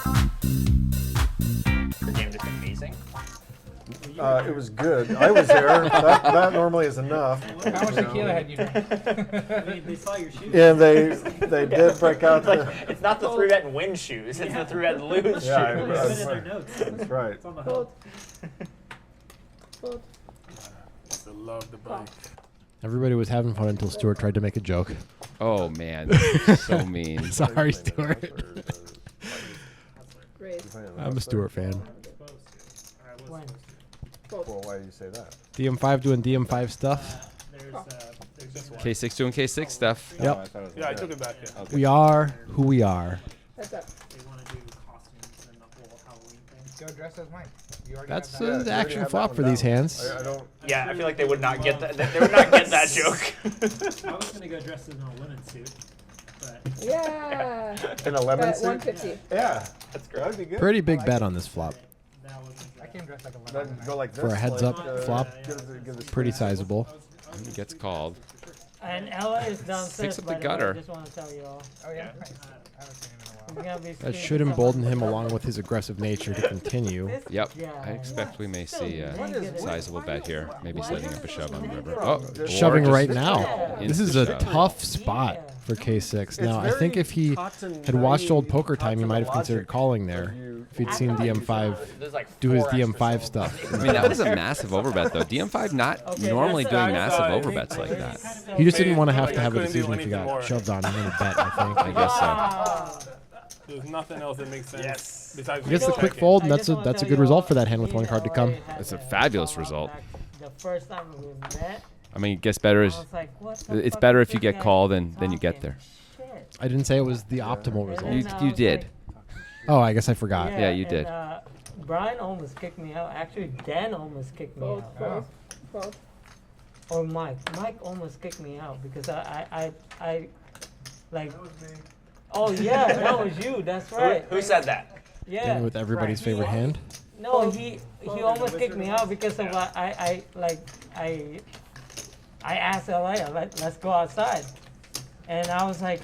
Your game just amazing. It was good. I was there. That normally is enough. How much tequila had you drank? They saw your shoes. And they did break out the. It's not the 3-bet and win shoes. It's the 3-bet and lose Yeah, shoes. They put it in their notes. That's right. It's on the hook. Fold. I love the bike. Everybody was having fun until Stuart tried to make a joke. Oh man, so mean. Sorry, Stuart. Raise. I'm a Stuart fan. Fold. Well, why do you say that? DM5 doing DM5 stuff. There's this one. K6 doing K6 stuff. Yep. I thought it was Yeah, I red. took it back. Yeah. We are who we are. Heads up. They want to do costumes and the whole Halloween thing. Go dress as Mike. You already That's have Yeah, that. you the already action have flop that for one these down. hands. I don't. Yeah, I feel like they would not get that. They would not get that joke. I was gonna go dressed in a linen suit, but Yeah. In a lemon Bet suit. 150. Yeah, that's great. That'd be good. Pretty big bet on this flop. that wasn't. I came dressed like a Then lemon. go like this. For a heads like, up flop, give the pretty sizable. He gets called. And Ella is downstairs. Six up the by way. gutter. I just want to tell you all. Oh yeah. Nice. I haven't seen him in a We're while. gonna be That speaking should to embolden someone- him along with his aggressive nature to continue. This Yep. guy. I expect we may see a Negative. sizable bet here. Maybe Why setting is up a it shove on the so river. negative? Oh, Shoving or right just now. This is a tough spot for K6. Now, I think if he had watched old Poker Time, he might have considered calling there. If he'd seen DM5 There's like do his 4 extra DM5 cells. stuff. I mean, that was a massive overbet, though. DM5 not Okay, normally that's- doing that's- massive overbets like that. He just didn't want to have Like, to I have a couldn't do decision if he anything got more. shoved on him in a bet, I think. I guess so. Ah. There's nothing else that makes sense. Yes. Besides He gets the just quick checking. fold, and I that's just a wanna that's a tell good you result all, for that hand with me one and card to LA come. had It's a that fabulous fallout result. back The first time we met, I mean, it gets better I as was like, what the it's fuck better is if you this get guy called and then you get talking? there. Shit. I didn't say it was the optimal result. And then I You was did. like- Oh, I guess I forgot. Yeah, you and, did. Brian almost kicked me out. Actually, Dan almost kicked me Fold. out. Fold. Fold. Or Mike. Mike almost kicked me out because I like. Oh yeah, that was you. That's right. Who said that? Yeah. Danny with everybody's favorite hand. No, he almost kicked me out because of what I asked LA, let's go outside, and I was like,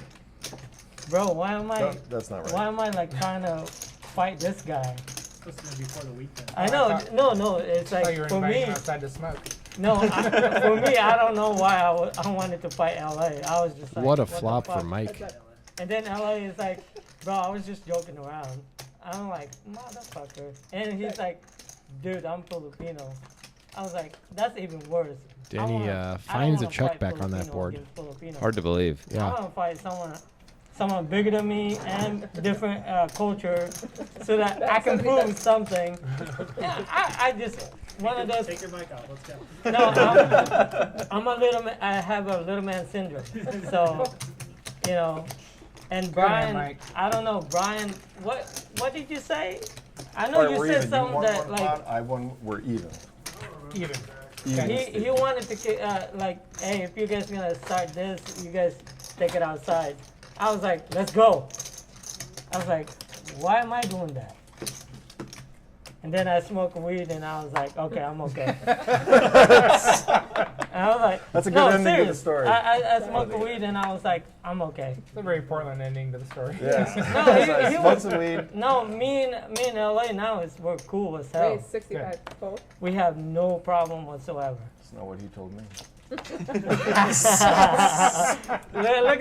bro, why am I That's not right. why am I like trying to fight this guy? It's supposed to be before the weekend. I know, no, it's I thought you like were for inviting me, him outside to smoke. no, for me, I don't know why I wanted to fight LA. I was just like, What a the flop for fuck? Mike. Heads up. And then LA is like, bro, I was just joking around. I'm like, motherfucker. And he's like, dude, I'm Filipino. I was like, that's even worse. Danny finds a check back on that board. Hard to believe. I Yeah. want to fight someone bigger than me and different culture, so that I can prove something. Yeah, I just one of those. Take your mic off. Let's go. No, I'm a little. I have a little man syndrome. So, you know, and Brian. Mike. I don't know, Brian. What did you say? I All know right, you we're said even. You something won that one like. pot, I won. We're even. Even. He wanted to like, hey, if you guys gonna start this, you guys take it outside. I was like, let's go. I was like, why am I doing that? And then I smoked weed and I was like, okay, I'm okay. And I was like, That's a good no, ending to the serious. story. I smoked weed and I was like, I'm okay. It's a very Portland ending to the story. Yeah. No, he Smoke was. some weed. No, me and LA now we're cool as hell. Raise 65. Fold. We have no problem whatsoever. That's not what he told me. Look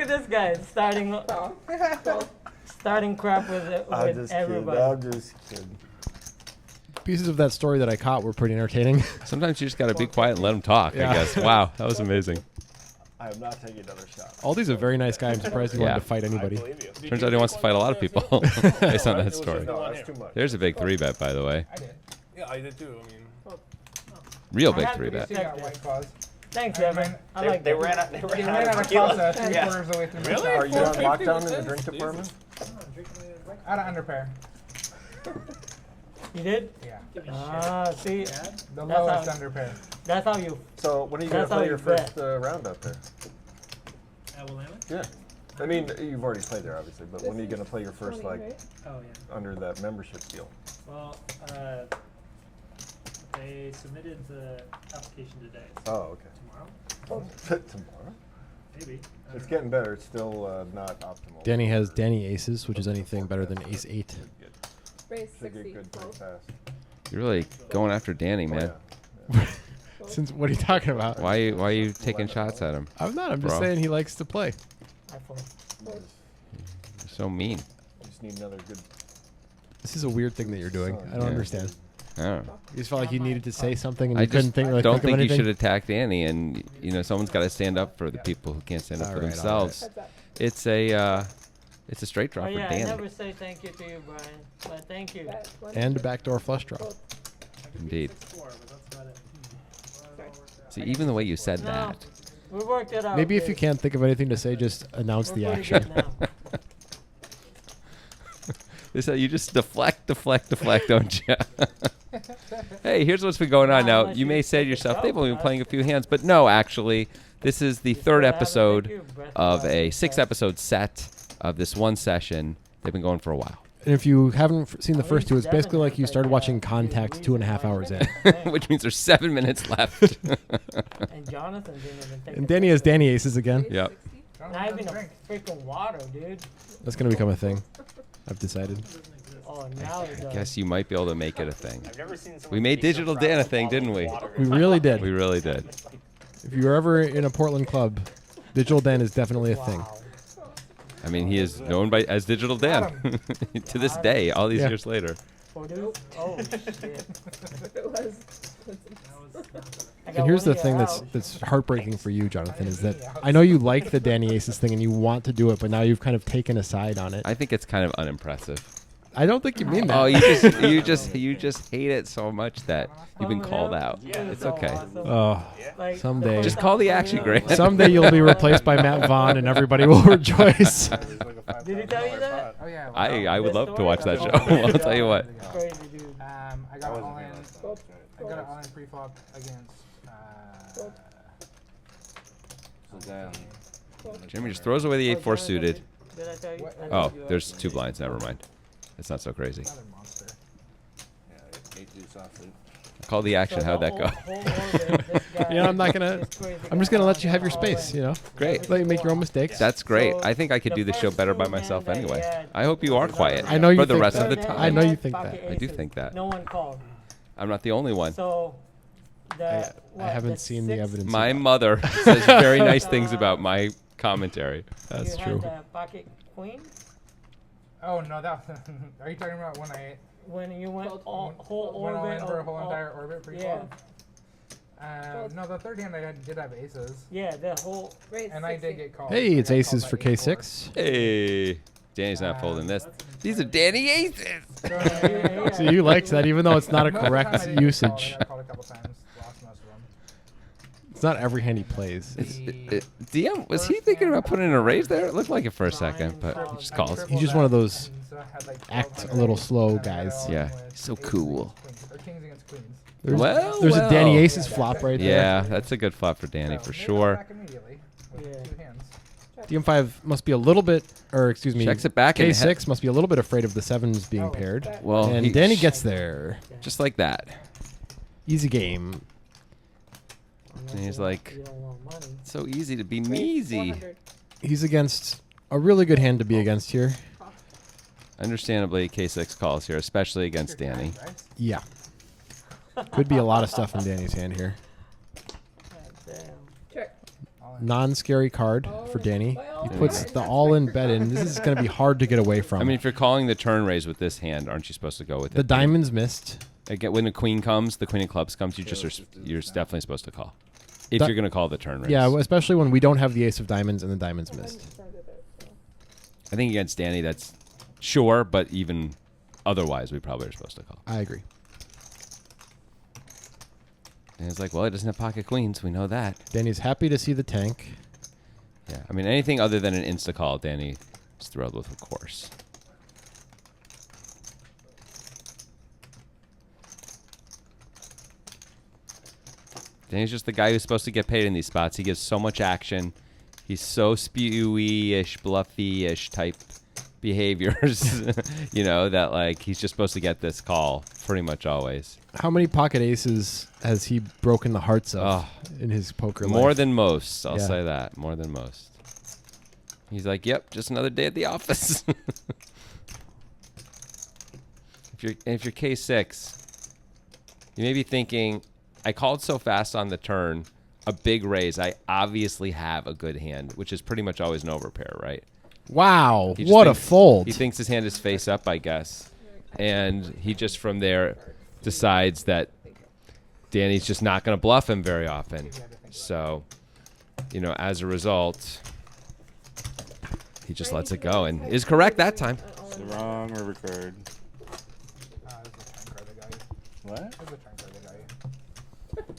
at this guy Fold. Fold. starting crap with I'm just everybody. kidding. I'm just kidding. Pieces of that story that I caught were pretty entertaining. Sometimes you just gotta be quiet and let them talk. Yeah. I guess. Wow, that was amazing. I am not taking another shot. Aldi's a very nice guy. I'm surprised he Yeah. wanted to fight I anybody. believe you. Turns out he wants to fight a lot of people based on that story. No, that's too much. There's a big 3-bet, by the way. I did. Yeah, I did too. I mean, Real I big have to 3-bet. So you got white claws. Thanks, I Evan. mean, I They, like they that. ran out. They They ran ran out out of of tequila. claws three Yeah. quarters of the way through the Really? Are you on 450 lockdown was in the this? drink Jesus. department? Out of underpair. You did? Yeah. Ah, see, The That's lowest how- underpair. that's how you. So when are you going That's to how play you your bet. first round up there? At Willamette? Yeah. I mean, you've already played there, obviously, but when are you going to play your first, 20, like, right? Oh yeah. under that membership deal? Well, they submitted the application today. So Oh, okay. tomorrow, Tomorrow? maybe. I It's don't getting better. It's still not optimal. Danny has Danny aces, which is anything better than ace 8. Good. Raise Should 60. get good pretty Fold. fast. You're really going after Danny, Oh, man. yeah. Since what are you talking about? Why are you taking shots at him? I'm not. I'm just Bro. saying he likes to play. I fold. You're so mean. Just need another good. This is a weird thing that you're doing. I don't Yeah. understand. I don't know. You just felt like you needed to say something and I you couldn't just think. Really don't think of think you anything. should attack Danny, and someone's got to stand up for the people who can't stand up for All right, all themselves. Heads up. It's a straight draw Oh for yeah, I Danny. never say thank you to you, Brian. But thank you. Bet. One. And a backdoor flush draw. Fold. Indeed. 6-4, but that's about it. Sorry. See, even the way you said No, that. we worked it out. Maybe if you dude. can't think of anything to say, just announce We're the pretty action. good now. This you just deflect, don't you? Hey, here's what's been going on now. Unless You may you say to take a yourself, joke, they've only been right? playing a few hands, but no, actually, this is the third What happened episode to you? Breath of a away. 6-episode set of this one session. They've been going for a while, And if you haven't seen the At first two, least it's basically seven like you is started like, watching the Contact 2.5 hours in. reason. which means there's 7 minutes left. And Jonathan didn't even take And a Danny has picture. Danny aces again. Raise Yep. 60. Not even a freaking water, dude. That's going to become a thing. I've decided. Oh, now it does. Guess you might be able to make it a thing. I've never seen someone We made be so Digital proud Dan a of thing, bottled didn't we? water. We really did. We really did. If you're ever in a Portland club, Digital Dan is definitely a thing. Wow. I mean, he is known as Digital Dan to this day, all these Yeah. years later. Oh, dude. Oh, shit. If it was. I got And here's one the of thing your that's house. that's heartbreaking for you, Jonathan, is that I know you like the Danny Aces thing and you want to do it, but now you've kind of taken a side on it. I think it's kind of unimpressive. I don't think you mean that. Oh, you just hate it so much that you've been called out. Yeah, It's so okay. awesome. Oh, Like, the someday. first Just time call the I saw action you, grant. someday you'll be replaced by Matt Vaughn and everybody will rejoice. Did he tell you that? Oh yeah. I would The love to story watch that of- show. Oh my I'll tell you God. what. Crazy dude. I got all in. Fold. I got it all in pre-flop against. Fold. Jeremy just throws away the Oh, 8-4 Jonathan, suited. Did I tell you? What- I Oh, told you there's already. 2 blinds. Never mind. It's not so crazy. Another monster. Call the action. So How'd the that go? whole orbit, this guy You know, I'm not gonna. is crazy I'm just guy gonna let you have your all space. in. You know, Great. let you make your own mistakes. That's great. So I think I could the do the show first better by two myself hands that he anyway. had I hope you are quiet. I know you for the think rest of that. the Third time. I know hand, you think pocket that. I do aces. think that. No one called. I'm not the only one. So the I haven't seen the evidence. My of that. mother says very nice things about my commentary. That's you true. Had the pocket queen Oh no, that. Are you talking about when I when you went Fold. all, whole went all orbit in for a of whole all- entire orbit Yeah, pre-flop? No, the third hand did have aces, yeah, the whole. Raise and I 60. did get called. Hey, I it's got called aces by for 8-4. K6. Hey, Danny's not folding this. These are Danny aces. Yeah. So you liked that, even though it's not a Most of the time I correct didn't get called. usage. I got called a couple times, lost most of them. It's not every hand he plays. DM, was he thinking about putting in a raise there? It looked like it for a second, but he just calls. He's just one of those act a little slow guys. Yeah, so cool. Or kings against queens. There's, Well, there's a Danny well. Aces flop right there. Yeah, that's a good flop for Danny So, for they go sure. back immediately with Yeah. 2 hands. DM5 must be a little bit, or excuse me, Checks it back and K6 must be a little bit afraid of the 7s being Oh, paired. Bet. Well, And he- Danny gets there. just like that. Easy game. And he's like, You don't want money. so easy to be Raise measy. 400. He's against a really good hand to be against here. Understandably, K6 calls here, especially against Your Danny. hands, right? Yeah. Could be a lot of stuff in Danny's hand here. God damn. Check. All in. Non-scary card All for in. Danny. Well, He Yeah. puts the all-in bet in. This is going to be hard to get away from. I mean, if you're calling the turn raise with this hand, aren't you supposed to go with the it? diamonds missed. Again, when the queen comes, the queen of clubs comes, you're definitely supposed to call. If That- you're going to call the turn raise. Yeah, especially when we don't have the ace of diamonds and the diamonds I missed. started it, so. I think against Danny, that's sure, but even otherwise, we probably are supposed to call. I agree. And it's like, well, he doesn't have pocket queens. We know that. Danny's happy to see the tank. Yeah. I mean, anything other than an insta call, Danny is thrilled with, of course. Danny's just the guy who's supposed to get paid in these spots. He gives so much action. He's so spewy-ish, bluffy-ish type behaviors, you know, that like he's just supposed to get this call pretty much always. How many pocket aces has he broken the hearts of in his poker life? More than most, I'll Yeah. say that. More than most. He's like, yep, just another day at the office. if you're K6, you may be thinking, I called so fast on the turn, a big raise. I obviously have a good hand, which is pretty much always an overpair, right? Wow, He just what a thinks- fold. He thinks his hand is face up, I guess. And he just from there decides that Danny's just not going to bluff him very often. So, you know, as a result, he just lets it go and is correct that time. It's the wrong river card. What? There's a turn card that got you.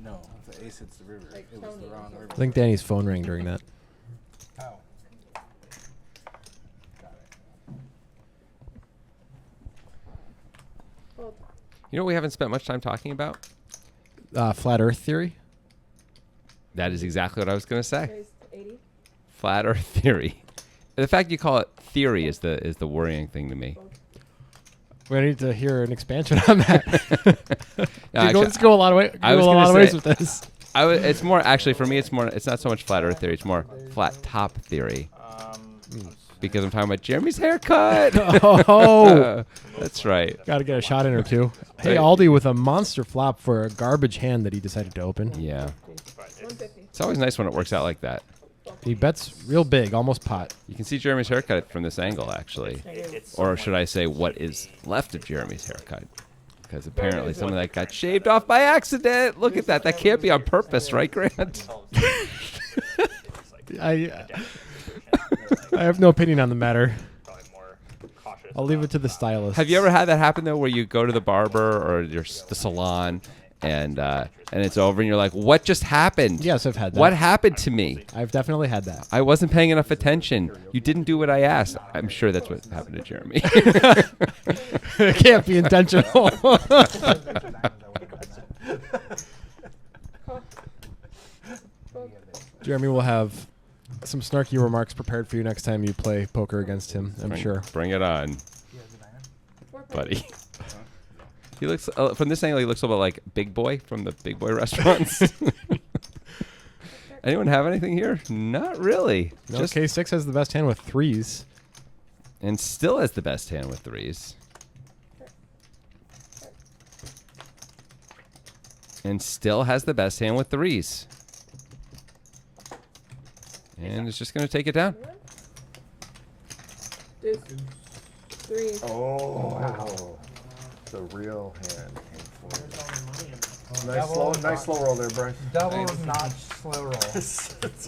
No, if the ace hits the river, Like it was the Tony. wrong river. I think Danny's phone rang during that. Oh. Got it. Fold. You know what we haven't spent much time talking about? Flat Earth theory. That is exactly what I was going to say. Raised 80. Flat Earth theory. The fact you call it theory is the worrying thing to me. We need to hear an expansion on that. No, Dude, actually, let's go a lot of way. I was Go a gonna lot of ways say- with this. It's more actually for me. It's not so much flat Earth theory. It's more flat top theory because I'm talking about Jeremy's haircut. Oh, That's right. got to get a shot in or two. Hey, Aldi with a monster flop for a garbage hand that he decided to open. Yeah, 150. it's always nice when it works out like that. He bets real big, almost pot. You can see Jeremy's haircut from this angle, actually, or should I say, what is left of Jeremy's haircut? Because apparently some of that got shaved off by accident. Look at that. That can't be on purpose, right, Grant? I have no opinion on the matter. Probably more cautious. I'll leave it to the stylist. Have you ever had that happen though, where you go to the barber or the salon, and it's over, and you're like, "What just happened? Yes, I've had that. What happened to me? I've definitely had that. I wasn't paying enough attention. You didn't do what I asked." I'm sure that's what happened to Jeremy. It can't be intentional. Jeremy will have some snarky remarks prepared for you next time you play poker against him, I'm sure. Bring it on, buddy. He looks from this angle. He looks a little bit like Big Boy from the Big Boy restaurants. Anyone have anything here? Not really. No, Just K6 has the best hand with threes. and still has the best hand with threes. And still has the best hand with threes. And it's just going to take it down. Deuce. 3. Oh, wow. The real hand came forward. Nice slow roll there, Bryce. Double notch slow roll.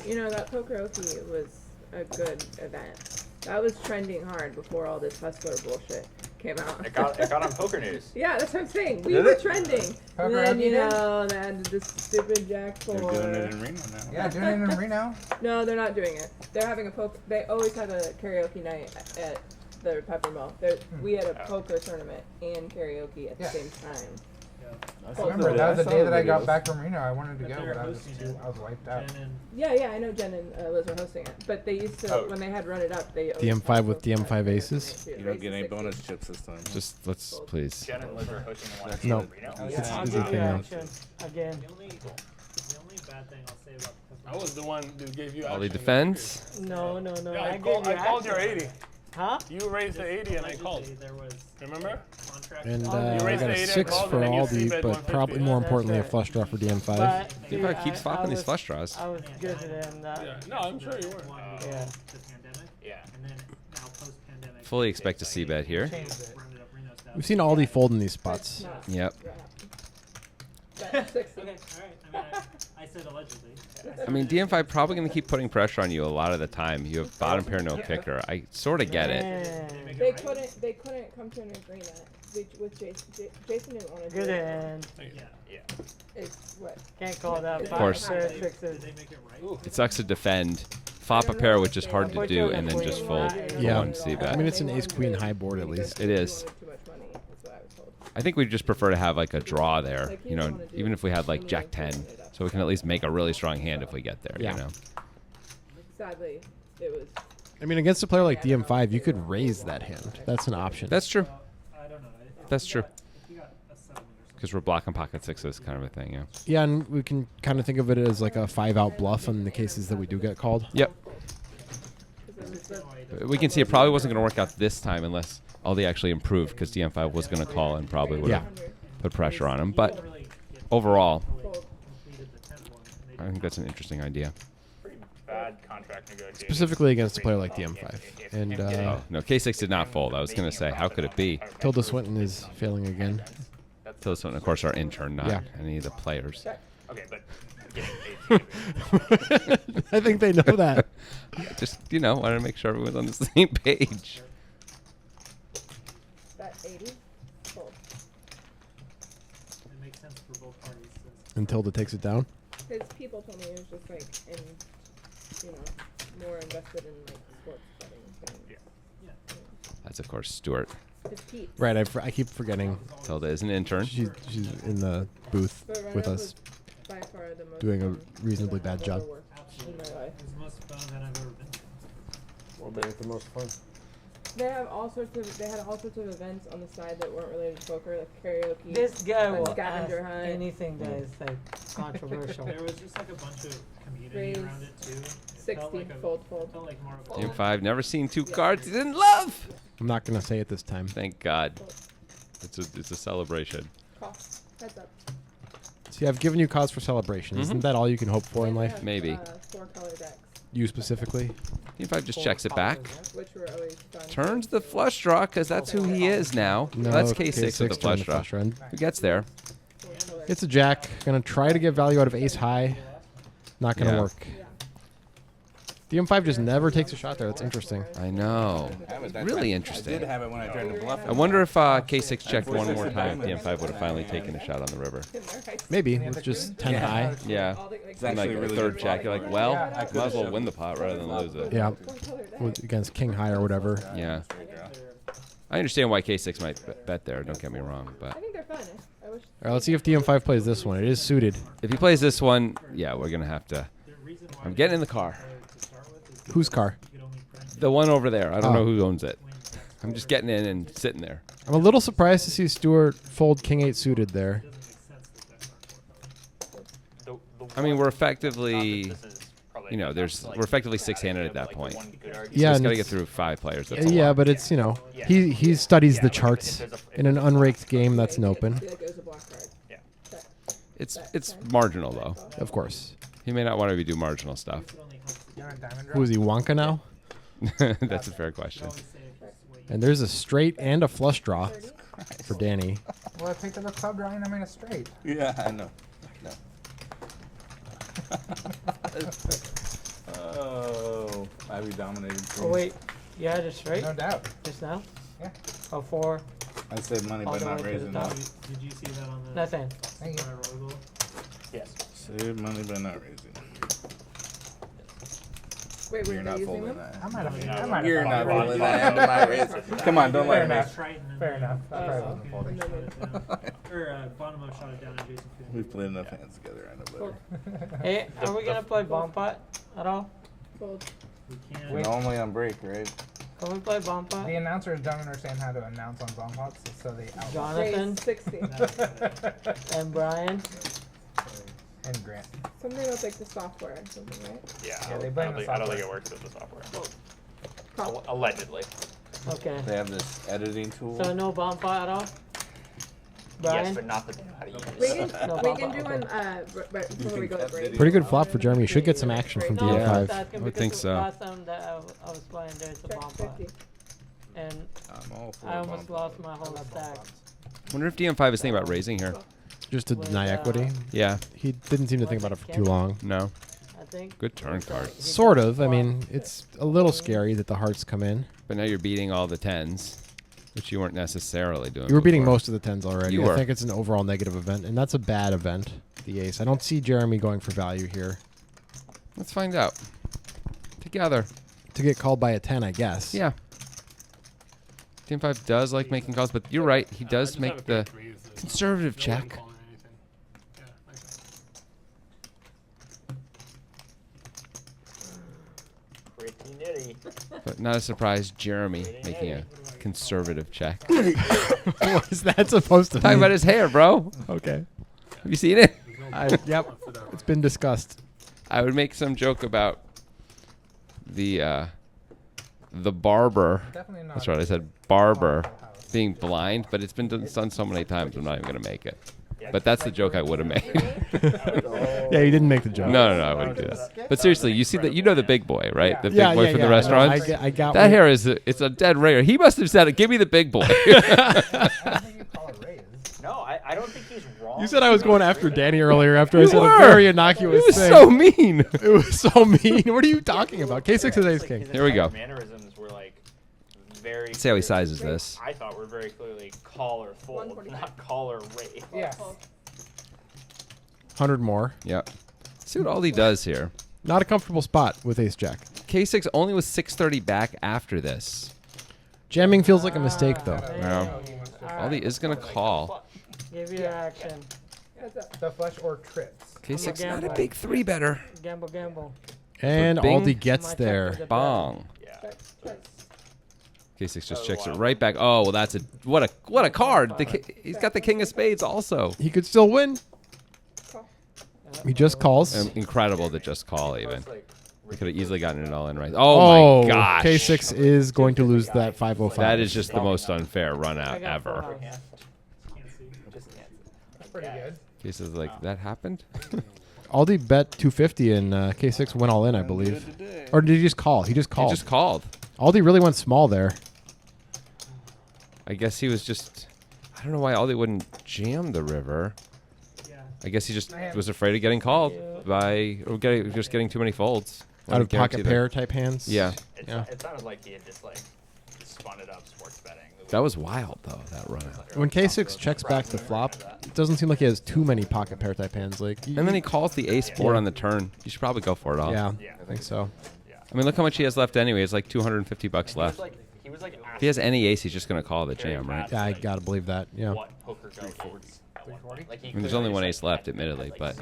You know, that Pokeroki was a good event. That was trending hard before all this hustler bullshit came out. It got on Poker News. Yeah, that's what I'm saying. We Did were it? trending. And then, you know, they had this stupid Jack 4. They're doing it in Reno now. Yeah, doing it in Reno. No, they're not doing it. They're having a poker. They always have a karaoke night at the Pepper Mill. We had a poker tournament and karaoke at the same time. I remember that was the day that I got back from Reno. I wanted to go, but I was wiped out. Yeah, I know Jen and Liz are hosting it. But they used to, when they had run it up, they always DM5 had with poker DM5 night. aces. You don't get any bonus chips this time. Just let's please. Jen and Liz are hosting the one No. in Reno. It's I'll easy give you thing now. action again. The only bad thing I'll say about the I was the one that gave you. All the action. defense. No. Yeah, I I gave called you your action. 80. Huh? You raised the 80 and I called. There was Remember? contract. And You I raised got the a 8 6 and for then you Aldi, three-bet but 150. probably more That's importantly, a right. flush draw for DM5. But You probably keep flopping these was- flush draws. I was good than that. Yeah. No, I'm sure you were. Yeah. The pandemic. Yeah. And then now post-pandemic. Fully expect to see bet here. Changed it. rounded up Reno style. We've seen Aldi fold in these spots. Yep. But 60. Okay, all right. I mean, I said allegedly. I mean, DM5 probably going to keep putting pressure on you a lot of the time. You have bottom pair, no kicker. I sort of get it. Man. They couldn't come to an agreement with Jason. Jason didn't want to do Good it. hand. Yeah. It's what? Can't call that. Of course. Pair Did sixes. they make it right? It sucks to defend. Flop a pair, which is hard to do, and then just fold for Yeah. one C bet. I mean, it's an ace-queen high board at least. It is. Too much money. That's what I was told. I think we'd just prefer to have like a draw there, you know, even if we had like Jack 10, so we can at least make a really strong hand if we get there, Yeah. you know. Sadly, it was. I mean, against a player like DM5, you could raise that hand. That's an option. That's true. I don't know. If That's you true. got- If you got a settlement or something. Because we're blocking pocket sixes kind of a thing, yeah. Yeah, and we can kind of think of it as like a 5-out bluff in the cases that we do get called. Yep. Because it was the We can see it probably wasn't going to work out this time unless all they actually improved, because DM5 was going to call and probably would have put pressure on him. But overall, I think that's an interesting idea. Pretty bad contract negotiation. Specifically against a player like DM5. And No, K6 did not fold. I was going to say, how could it be? Tilda Swinton is failing again. Tilda Swinton, of course, our intern, not any of the players. Okay, but getting paid. I think they know that. Just, wanted to make sure everyone's on the same page. That 80? Fold. It makes sense for both parties. And Tilda takes it down. His people told me he was just like more invested in like sports betting things. That's, of course, Stuart. His Pete's. Right, I keep forgetting. Tilda is an intern. She's in the booth But Runout with was us, by far the most doing a fun reasonably that I've bad job. ever worked in my life. It's the most fun that I've ever been to. Well, they ain't the most fun. They had all sorts of events on the side that weren't related to poker, like karaoke. This guy like will ask scavenger hunt. anything that is like controversial. There was just like a bunch of community Raise around it too. It 60, felt like fold. It felt like more of a DM5, never seen two cards he didn't love. I'm not going to say it this time. Thank God. It's a celebration. Cost. Heads up. See, I've given you cause for celebration. Isn't that all you can hope for in And they life? have, Maybe. 4 color decks, You specifically? DM5 just checks it back. which were always fun. Turns the flush draw, because that's who he is now. No, That's K6 with the turned flush draw. draw. Who gets there? 4 color. It's a jack. Gonna try to get value out of ace high. Not gonna Yeah. work. Yeah. DM5 just never takes a shot there. That's interesting. I know. Really I interesting. did have it when I tried to bluff I it. wonder if K6 checked one more time, if DM5 would have finally taken a shot on the river. Maybe with just 10 high. Yeah. All the, like, And like actually the really third good jack, you're like, well, I might could've as well shoved win the it. pot rather than lose it. Yeah, 4 color deck. against king high or whatever. Yeah. I understand why K6 might bet there, don't get me wrong, I but think they're fun. I wish. All right, let's see if DM5 plays this one. It is suited. if he plays this one, yeah, we're going to have to. The reason why I'm getting in the car. to start with is Whose car? you could only print The one over there. I don't Oh. know who owns it. wins. I'm just getting in and sitting there. I'm a little surprised to see Stewart fold king 8 suited there. It doesn't make sense that that's not 4 color. The I mean, we're one- effectively, not that this is probably we're effectively six-handed at that like, point. one good argument. Yeah, Just and got to get it's- through 5 players. That's a Yeah, lot. but it's, he studies the Yeah, like, charts. if there's In an unraked game, that's an open. Be like it was a block card. Yeah. That- It's marginal, though. Of course. He may not want to do marginal stuff. It only helps You want a diamond draw? Who is he, Wonka now? That's a fair question. always say if it's way And there's a straight and a flush draw for Danny. Well, I picked up a club drawing. I mean a straight. Yeah, I know. Oh, I be dominated. Oh wait, you had it straight No doubt. just now? Yeah. Oh, 4, I saved money All by the not way to the raising top. up. Did you see that on the nothing. Thank you. Spiral Eagle? Yes. Save money by not raising. Wait, You're were not they using folding them? I might have. Yeah. I might have. You're not folded. folding that after my raise. Come on, don't Fair lie to me. enough. Triton and Fair then- enough. I probably Oh. wasn't folding. Shot it down. Or Bonomo shot it down and Jason Kuhn. We've played enough hands together, I know better. Hey, are we gonna play bomb pot at all? Fold. We can't. Wait. Only on break, right? Can we play bomb pot? The announcers don't understand how to announce on bomb pots, so they out. Jonathan Raise 60. and Brian. And Grant. Something about like the software or something, right? Yeah. Yeah, they I blame don't the think- I don't software. think it works with the software. Call. Allegedly. Okay. They have this editing tool. So no bomb pot at all? Brian? Yes, but not the how to use We it. can, No we problem. can do an, right before we go to break. Pretty good flop for Jeremy. You should get some action from No, I was DM5. asking I would because think the so. Last time that I was playing, there's a Check bomb pot. 50. And I'm all for I almost bomb lost my whole stack. Wonder if DM5 is thinking about raising here. Just to deny equity. Yeah. He didn't seem to think about it for too long. No. I think. Good turn card. Sort of. I mean, it's a little scary that the hearts come in. But now you're beating all the 10s, which you weren't necessarily doing. You were beating before. most of the 10s already. You I were. think it's an overall negative event, and that's a bad event, the ace. I don't see Jeremy going for value here. Let's find out. Together. To get called by a 10, I guess. Yeah. DM5 does like making calls, but you're right. He does make the conservative check. Pretty nitty. But not a surprise, Jeremy making a conservative check. What is that supposed to Talking mean? about his hair, bro. Okay. Have you seen it? Yep. It's been discussed. I would make some joke about the the barber. Definitely not. That's right, I said barber being blind, but it's been done so many times I'm not even gonna make it. But that's the joke I would have made. Yeah, you didn't make the joke. No, I wouldn't do that. But seriously, you see that? You know the big boy, right? The big Yeah, boy yeah, from yeah. the restaurant. I got that one. hair it's a dead rare. He must have said, "Give me the big boy." No, I don't think he's wrong. You said I was going after Danny earlier after I You said were. a very innocuous It was thing. so mean. It was so mean. What are you talking about? K6 is ace king. Here we go. Mannerisms were like very. Let's see how he clearly- sizes this. I thought were very clearly call or fold, 145. not call or raise. Yes. 100 more. Yep. See what Aldi does here. Not a comfortable spot with ace jack. K6 only was 630 back after this. Jamming feels like a mistake, though. Yeah. Aldi is gonna call. Give you action. The flush or trips. K6 not a big three better. Gamble. And Bing. Aldi gets there. Bong. Yeah. K6 just checks it right back. Oh well, that's a what a card. He's got the king of spades also. He could still win. He just calls. Incredible to just call even. Like, He could have easily gotten it all in right. Oh my gosh. K6 is going to lose that 505. That is just the most unfair run out ever. That's pretty good. K6 is like, that happened? Aldi bet 250 and K6 went all in, I believe. Or did he just call? He just called. He just called. Aldi really went small there. I guess he was just, I don't know why Aldi wouldn't jam the river. I guess he just was afraid of getting called by, or just getting too many folds. Out of pocket pair type hands. Yeah. It sounded like he had just like spun it up sports betting. That was wild though, that run out. When K6 checks back the flop, it doesn't seem like he has too many pocket pair type hands. Like, And then he calls the ace board on the turn. You should probably go for it all. yeah, I think so. I mean, look how much he has left anyway. It's like $250 left. He was like If he has any ace, he's just going to call the jam, right? Yeah, I gotta believe that. Yeah. what poker go towards at one point. Like, I mean, there's only one ace left, admittedly, but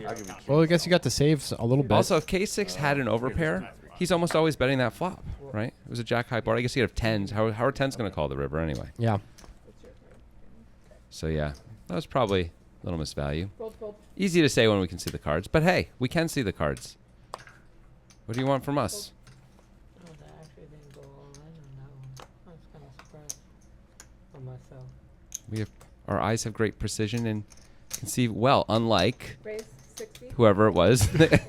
Well, I guess you got to save a little bit. also if K6 had an overpair, he's almost always betting that flop, right? It was a jack high board. I guess he'd have tens. How are tens going to call the river anyway? Yeah. So yeah, that was probably a little misvalue. Fold. Easy to say when we can see the cards, but hey, we can see the cards. What do you want from us? Oh, that actually didn't go all in on that one. I was kind of surprised for myself. Our eyes have great precision and can see well, unlike Raise 60. whoever it was that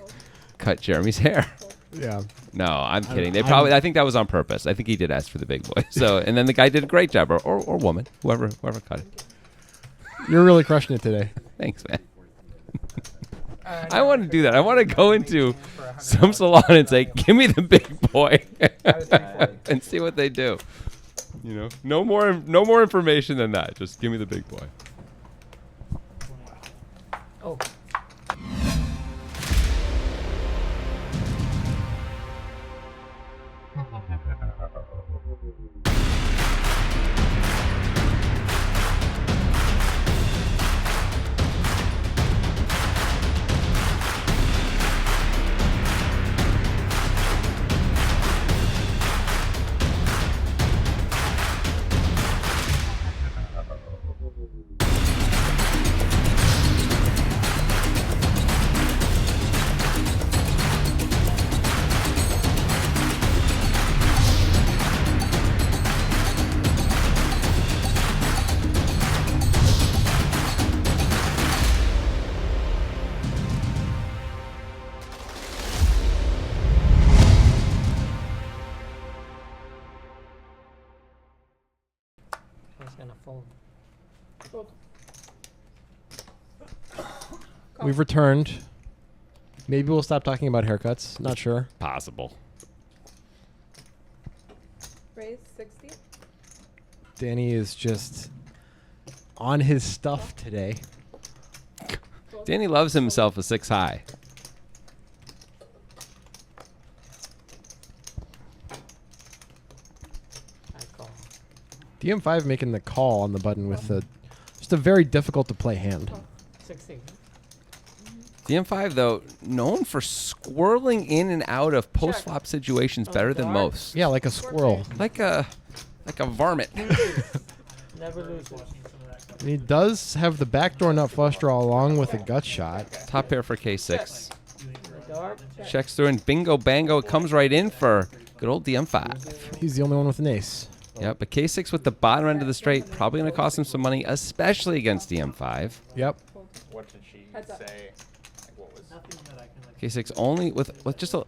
cut Jeremy's hair. Yeah. No, I'm kidding. I think that was on purpose. I think he did ask for the big boy. So, and then the guy did a great job, or woman, whoever cut it. You're really crushing it today. Thanks, man. I want to do that. I want to go into some salon and say, "Give me the big boy," and see what they do. You know, no more information than that. Just give me the big boy. Oh. He's gonna fold. We've returned. Maybe we'll stop talking about haircuts. Not sure. Possible. Raise 60. Danny is just on his stuff today. Danny loves himself a 6 high. I call. DM5 making the call on the button with just a very difficult to play hand. 60. DM5 though, known for squirreling in and out of post flop situations better than most. Yeah, like a squirrel. Like a varmint. Never loses. And he does have the backdoor nut flush draw along with a gut shot. Top pair for K6. Dark. Checks through and bingo bango. It comes right in for Good old DM5. He's the only one with an ace. Yep, but K6 with the bottom end of the straight probably going to cost him some money, especially against DM5. Yep. What did she say? Like, what was Nothing that I can like. K6 only with just a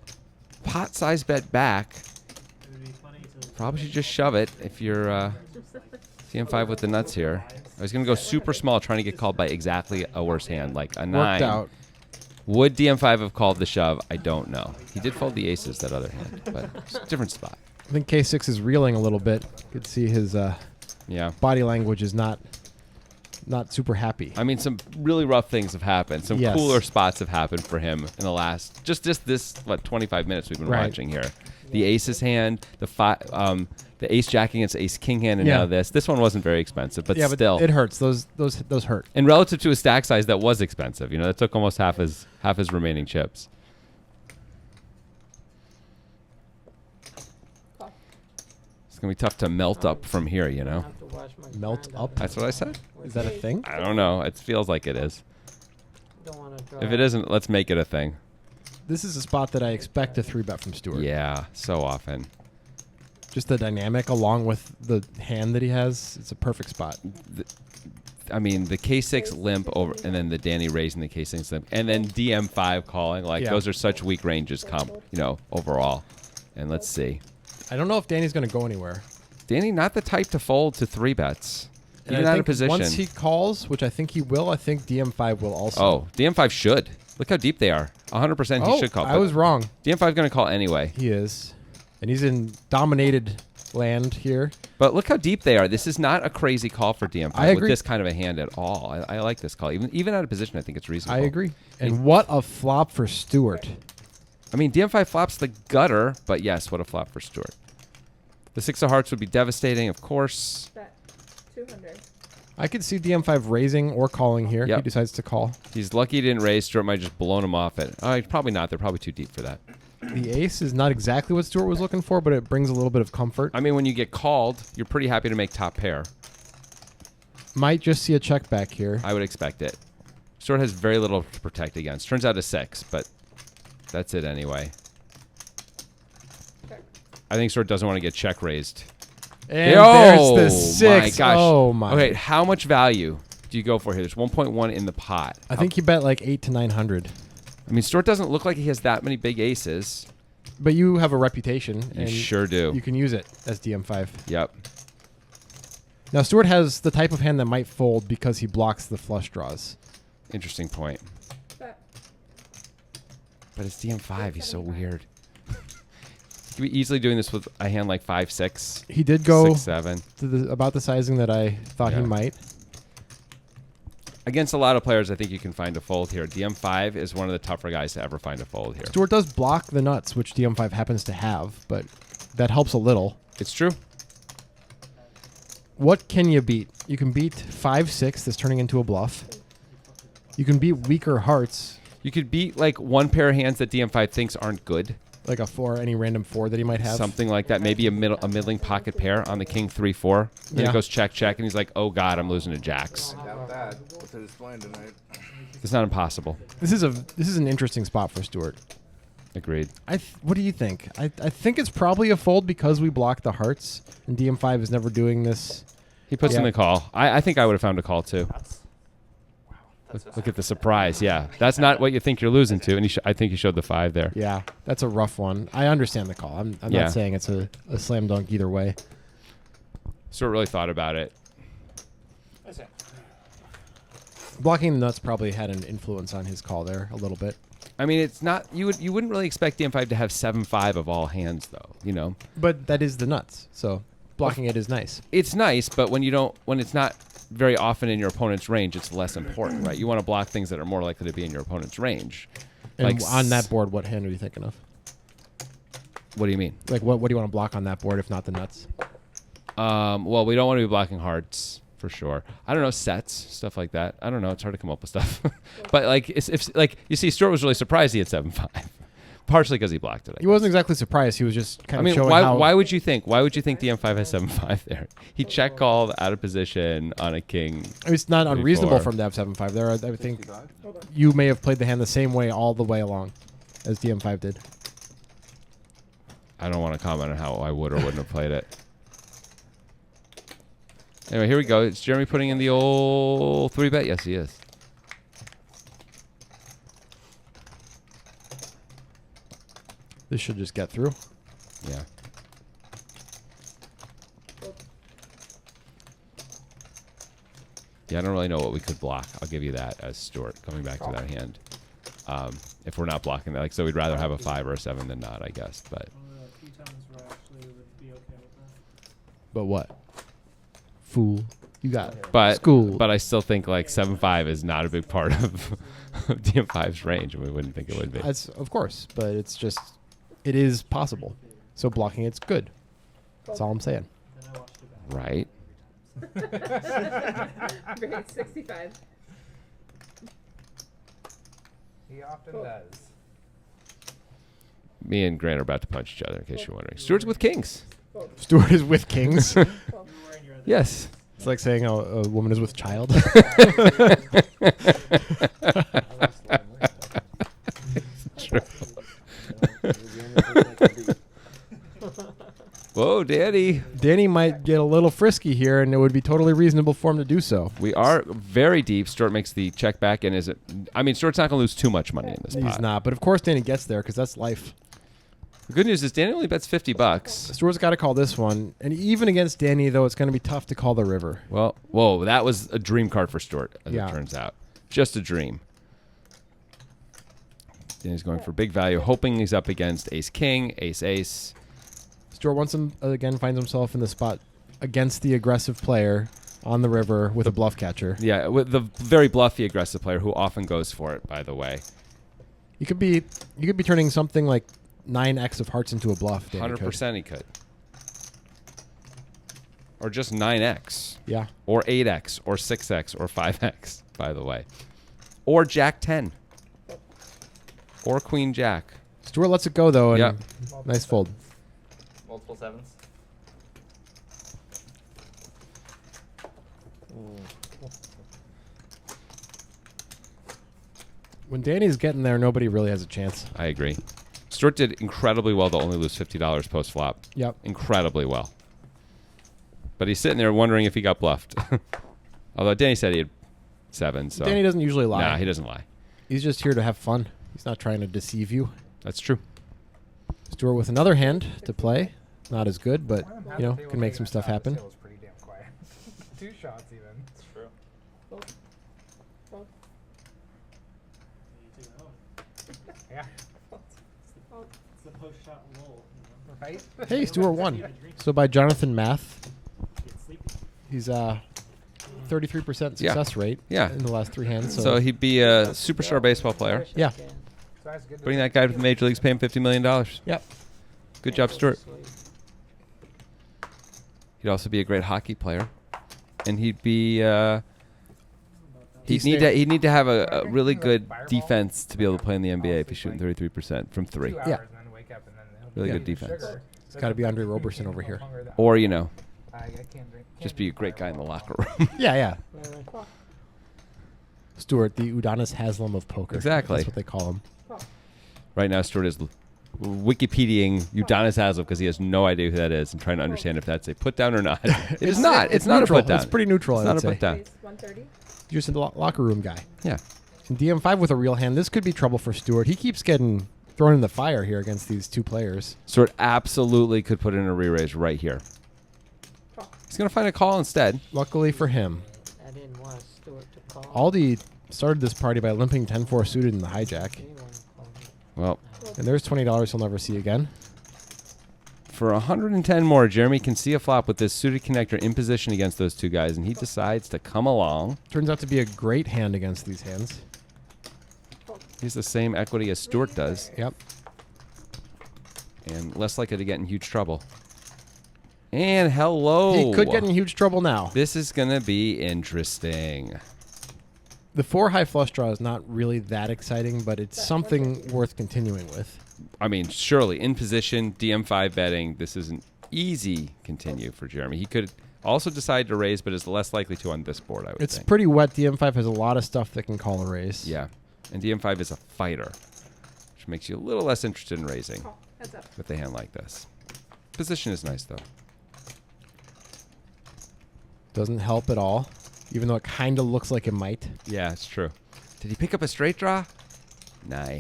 pot-sized bet back. It would be funny to. Probably should just shove it if you're DM5 with the nuts here. I was going to go super small, trying to get called by exactly a worse hand, like a 9. Worked out. Would DM5 have called the shove? I don't know. He did fold the aces that other hand, but it's a different spot. I think K6 is reeling a little bit. You could see his Yeah. body language is not super happy. I mean, some really rough things have happened. Some Yes. cooler spots have happened for him in the last just this 25 minutes we've been Right. watching here. The aces hand, the ace jack against ace king hand, and Yeah. now this. This one wasn't very expensive, but Yeah, still, but it hurts. Those hurt. and relative to his stack size, that was expensive. You know, that took almost half his remaining chips. It's gonna be tough to melt up from here. You know, have to watch my Melt grind up? that's what I said. Is that a thing? I don't know. It feels like it is. Don't want to draw. If it isn't, let's make it a thing. This is a spot that I expect a 3-bet from Stewart. Yeah, so often. Just the dynamic along with the hand that he has. It's a perfect spot. I mean, the K6 limp over, and then the Danny raising the K6 limp, and then DM5 calling. Like, Yeah. those are such weak ranges, overall. And let's see. I don't know if Danny's going to go anywhere. Danny, not the type to fold to 3-bets. And Even I out think of position. once he calls, which I think he will, I think DM5 will also. Oh, DM5 should. Look how deep they are. 100% he should call. I but was wrong. DM5 going to call anyway. He is. And he's in dominated land here. But look how deep they are. This is not a crazy call for DM5 I agree. with this kind of a hand at all. I like this call. Even out of position, I think it's reasonable. I agree. And what a flop for Stewart. I mean, DM5 flops the gutter, but yes, what a flop for Stewart. The 6 of hearts would be devastating, of course. Bet 200. I could see DM5 raising or calling here. Yep. He decides to call. He's lucky he didn't raise. Stewart might just blown him off it. Probably not. They're probably too deep for that. The ace is not exactly what Stewart was looking for, but it brings a little bit of comfort. I mean, when you get called, you're pretty happy to make top pair. Might just see a check back here. I would expect it. Stewart has very little to protect against. Turns out a 6, but that's it anyway. I think Stewart doesn't want to get check raised. And Oh, there's the 6. My gosh. Oh, my. Okay, how much value do you go for here? There's 1.1 in the pot. I think he bet like 8 to 900. I mean, Stewart doesn't look like he has that many big aces. But you have a reputation. You and sure do. You can use it as DM5. Yep. Now, Stewart has the type of hand that might fold because he blocks the flush draws. Interesting point. Bet. But it's DM5. He's so weird. He could be easily doing this with a hand like 5-6. He did go 6-7. to about the sizing that I thought he Yeah. might. Against a lot of players, I think you can find a fold here. DM5 is one of the tougher guys to ever find a fold here. Stewart does block the nuts, which DM5 happens to have, but that helps a little. It's true. What can you beat? You can beat 5-6 that's turning into a bluff. You can beat weaker hearts, You could beat like one pair of hands that DM5 thinks aren't good. like a 4, any random 4 that he might have. Something like that. Maybe a middling pocket pair on the king 3-4. Then Yeah. it goes check, check, and he's like, oh, God, I'm losing to jacks. Doubt that. What's it playing tonight? It's not impossible. This is an interesting spot for Stewart. Agreed. What do you think? I think it's probably a fold because we block the hearts, and DM5 is never doing this. He puts Yeah. in the call. I think I would have found a call, too. Look at the surprise. Yeah. That's not what you think you're losing to, and I think he showed the 5 there. Yeah, that's a rough one. I understand the call. I'm Yeah. not saying it's a slam dunk either way. Stewart really thought about it. Blocking the nuts probably had an influence on his call there a little bit. I mean, it's not you wouldn't really expect DM5 to have 7-5 of all hands, though. You know, But that is the nuts, so blocking it is nice. it's nice, but when it's not very often in your opponent's range, it's less important, right? You want to block things that are more likely to be in your opponent's range. And Like on that board, what hand are you thinking of? What do you mean? Like, what do you want to block on that board if not the nuts? Well, we don't want to be blocking hearts for sure. I don't know, sets, stuff like that. I don't know. It's hard to come up with stuff. But like, if like you see, Stewart was really surprised he had 7-5, partially because he blocked it. He wasn't exactly surprised. He was just kind I of mean, showing why? how. Why would you think? Why would you think DM5 has 7-5 there? He check called out of position on a king. It's not 3-4. unreasonable for him to have 7-5 there. I think you may have played the hand the same way all the way along as DM5 did. I don't want to comment on how I would or wouldn't have played it. Anyway, here we go. It's Jeremy putting in the old 3-bet. Yes, he is. This should just get through. Yeah. Yeah, I don't really know what we could block. I'll give you that as Stuart, coming back to that hand. If we're not blocking that. Like, so we'd rather have a 5 or a 7 than not, I guess. But A few times where I actually would be okay with that. But what? Fool. You got school. But I still think like 7-5 is not a big part of DM5's range, and we wouldn't think it would be. That's, of course, but it's just, it is possible. So blocking it's good. That's all I'm saying. Right. Grade 65. He often does. Me and Grant are about to punch each other, in case you're wondering. Stuart's with kings. Stuart is with kings. Yes. It's like saying a woman is with child. It's true. Whoa, Danny. Danny might get a little frisky here, and it would be totally reasonable for him to do so. We are very deep. Stuart makes the check back, and Stuart's not going to lose too much money in this pot. He's not, but of course Danny gets there because that's life. The good news is Danny only bets $50. Stuart's got to call this one, and even against Danny, though, it's going to be tough to call the river. Well, whoa, that was a dream card for Stuart, as Yeah. it turns out. Just a dream. Danny's going for big value, hoping he's up against ace-king, ace-ace. Stuart once again finds himself in the spot against the aggressive player on the river with a bluff catcher. Yeah, with the very bluffy aggressive player who often goes for it, by the way. You could be turning something like 9x of hearts into a bluff. Danny 100% he could. Or just 9x. Yeah. Or 8x, or 6x, or 5x, by the way. Or Jack 10. Or Queen Jack. Stuart lets it go, though, and Yep. nice fold. Multiple 7s. When Danny's getting there, nobody really has a chance. I agree. Stuart did incredibly well to only lose $50 post-flop. Yep. Incredibly well. But he's sitting there wondering if he got bluffed. Although Danny said he had 7, so... Danny doesn't usually lie. Nah, he doesn't lie. He's just here to have fun. He's not trying to deceive you. That's true. Stuart with another hand to play. Not as good, but, you know, can make some stuff happen. It was pretty damn quiet. 2 shots even. It's true. Fold. Fold. You take that one. Yeah. Fold. It's the post-shot roll. You know? Right? Hey, Stuart won. So by Jonathan math, Get sleepy. he's 33% success rate Yeah. in the last 3 hands. So he'd be a superstar baseball player. Yeah. So that's good to Putting that guy to the major leagues, pay him $50 million. Yep. Good job, Stuart. He'd also be a great hockey player. And he'd be... He'd need to have a really good defense to be able to play in the NBA if he's shooting 33% from 3. 2 hours Yeah. and then wake up and then Really he'll good give you defense. sugar. It's got to be Andre Roberson over here. Or, you know, I can't drink. just be a great guy in the locker room. Yeah, yeah. Stuart, the Udonis Haslam of poker. Exactly. That's what they call him. Right now, Stuart is Wikipediaing Udonis Haslem because he has no idea who that is and trying to understand if that's a put down or not. It is not. It's not a neutral. put down. It's pretty neutral, It's I not would a put say. down. Raise 130. You're just a locker room guy. Yeah. In DM5 with a real hand, this could be trouble for Stuart. He keeps getting thrown in the fire here against these 2 players. Stuart absolutely could put in a re-raise right here. He's going to find a call instead. Luckily for him, I didn't want Stuart to call. Aldi started this party by limping 10-4 suited in the hijack. He won't call me. Well, And there's $20 he'll never see again. for 110 more, Jeremy can see a flop with this suited connector in position against those 2 guys, and he decides to come along. Turns out to be a great hand against these hands. He's the same equity as Stuart does, Yep. and less likely to get in huge trouble. And hello. He could get in huge trouble now. This is going to be interesting. The 4 high flush draw is not really that exciting, but it's something worth continuing with. I mean, surely in position, DM5 betting, this is an easy continue for Jeremy. He could also decide to raise, but is less likely to on this board, I would It's think. pretty wet. DM5 has a lot of stuff that can call a raise. Yeah. And DM5 is a fighter, which makes you a little less interested in raising Call. Heads up. with a hand like this. position is nice, though. Doesn't help at all, even though it kind of looks like it might. Yeah, it's true. Did he pick up a straight draw? Nah.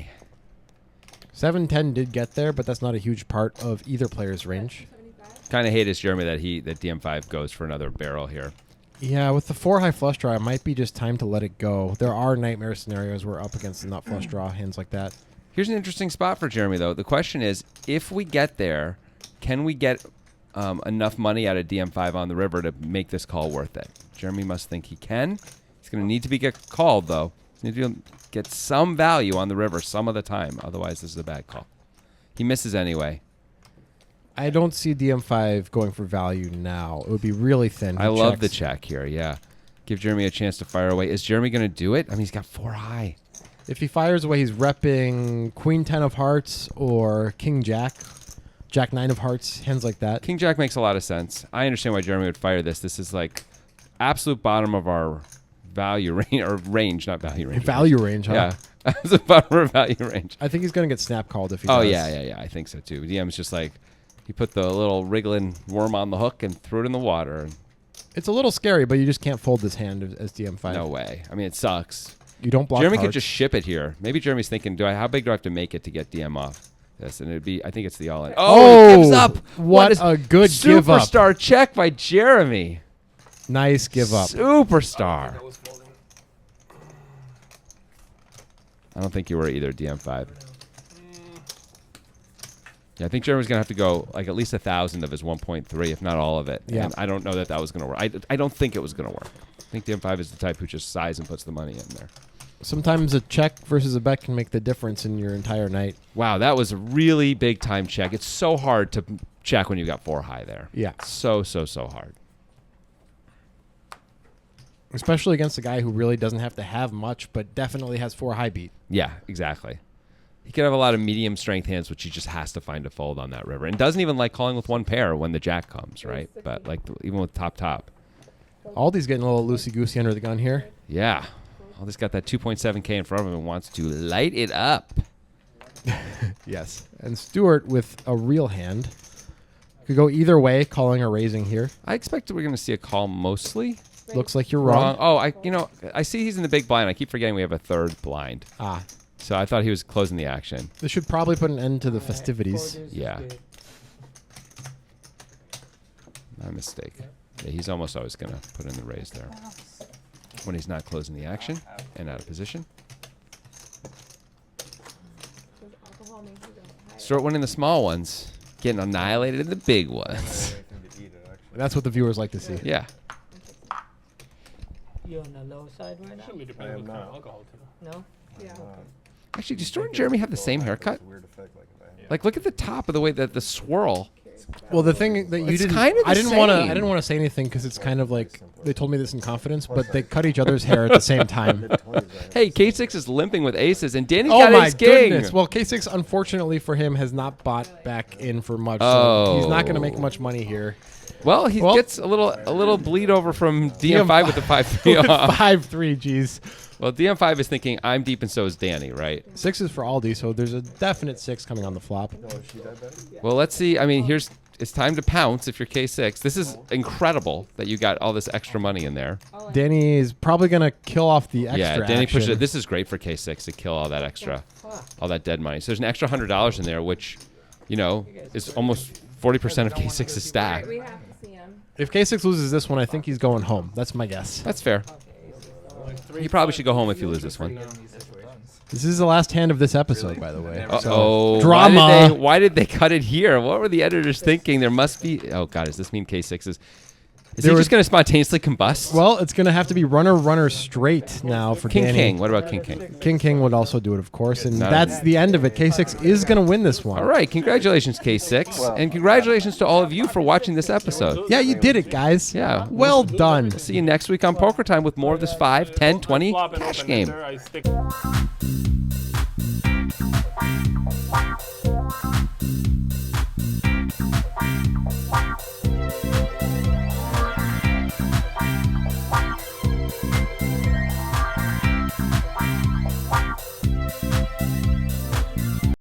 7-10 did get there, but that's not a huge part of either player's range. Kind of hate as Jeremy that DM5 goes for another barrel here. Yeah, with the 4 high flush draw, it might be just time to let it go. There are nightmare scenarios where up against the nut flush draw hands like that. Here's an interesting spot for Jeremy, though. The question is, if we get there, can we get enough money out of DM5 on the river to make this call worth it? Jeremy must think he can. He's going to need to get called, though. He's going to get some value on the river some of the time. Otherwise, this is a bad call. He misses anyway. I don't see DM5 going for value now. It would be really thin. I love the check here, yeah. Give Jeremy a chance to fire away. Is Jeremy going to do it? I mean, he's got 4 high. If he fires away, he's repping Queen 10 of Hearts or King Jack. Jack 9 of Hearts, hands like that. King Jack makes a lot of sense. I understand why Jeremy would fire this. This is like absolute bottom of our value range, or range, not value range. Value range, huh? Yeah. That's the bottom of our value range. I think he's going to get snap called if he does. does. Yeah. I think so too. DM's just like, he put the little wriggling worm on the hook and threw it in the water. It's a little scary, but you just can't fold this hand as DM5. No way. I mean, it sucks. You don't block Jeremy cards. could just ship it here. Maybe Jeremy's thinking, how big do I have to make it to get DM off this? And it'd be, I think it's the all-in. Oh, he gives up. What a good give up. Superstar check by Jeremy. Nice give up. Superstar. I don't think you were either, DM5. Yeah, I think Jeremy's going to have to go like at least 1,000 of his 1.3, if not all of it. Yeah. And I don't know that was going to work. I don't think it was going to work. I think DM5 is the type who just sighs and puts the money in there. Sometimes a check versus a bet can make the difference in your entire night. Wow, that was a really big time check. It's so hard to check when you got 4 high there. Yeah. So hard. Especially against a guy who really doesn't have to have much, but definitely has 4 high beat. Yeah, exactly. He could have a lot of medium strength hands, which he just has to find a fold on that river. And doesn't even like calling with 1 pair when the jack comes, right? But like even with top. Aldi's getting a little loosey-goosey under the gun here. Yeah. Aldi's got that 2.7K in front of him and wants to light it up. Yes. And Stewart with a real hand. Could go either way, calling or raising here. I expect we're going to see a call mostly. Looks like you're wrong. Oh, I see he's in the big blind. I keep forgetting we have a 3rd blind. So I thought he was closing the action. This should probably put an end to the festivities. Yeah. My mistake. Yeah, he's almost always going to put in the raise there. When he's not closing the action and out of position. Start winning the small ones. Getting annihilated in the big ones. That's what the viewers like to see. Yeah. You on the low side right now? Should be depending on what kind of alcohol too. No? Yeah. Actually, do Stuart and Jeremy have the same haircut? Like, look at the top of the way that the swirl. Well, the thing that you It's didn't, kind of the I didn't want to, same. I didn't want to say anything because it's kind of like they told me this in confidence, but they cut each other's hair at the same time. Hey, K6 is limping with aces, and Danny's Oh got my ace king. goodness! Well, K6 unfortunately for him has not bought back in for much. Oh. So he's not going to make much money here. Well, he gets a little bleed over from DM5 with the 5-3 off. 5-3, geez. Well, DM5 is thinking I'm deep, and so is Danny, right? 6 is for Aldi, so there's a definite 6 coming on the flop. Well, let's see. I mean, it's time to pounce if you're K6. This is incredible that you got all this extra money in there. Danny is probably going to kill off the extra. Yeah, Danny action. pushed it. This is great for K6 to kill all that extra, all that dead money. So there's an extra $100 in there, which, is almost 40% of K6's stack. We have to see him. If K6 loses this one, I think he's going home. That's my guess. That's fair. He probably should go home if you lose this one. This is the last hand of this episode, by the way. Uh-oh. So, drama. Why did they cut it here? What were the editors thinking? There must be... Oh, God, does this mean K6's... Is he just going to spontaneously combust? Well, it's going to have to be runner straight now for Danny. King. What about King? King would also do it, of course, and that's the end of it. K6 is going to win this one. All right, congratulations, K6, and congratulations to all of you for watching this episode. Yeah, you did it, guys. Yeah. Well done. See you next week on Poker Time with more of this 5, 10, 20 cash game.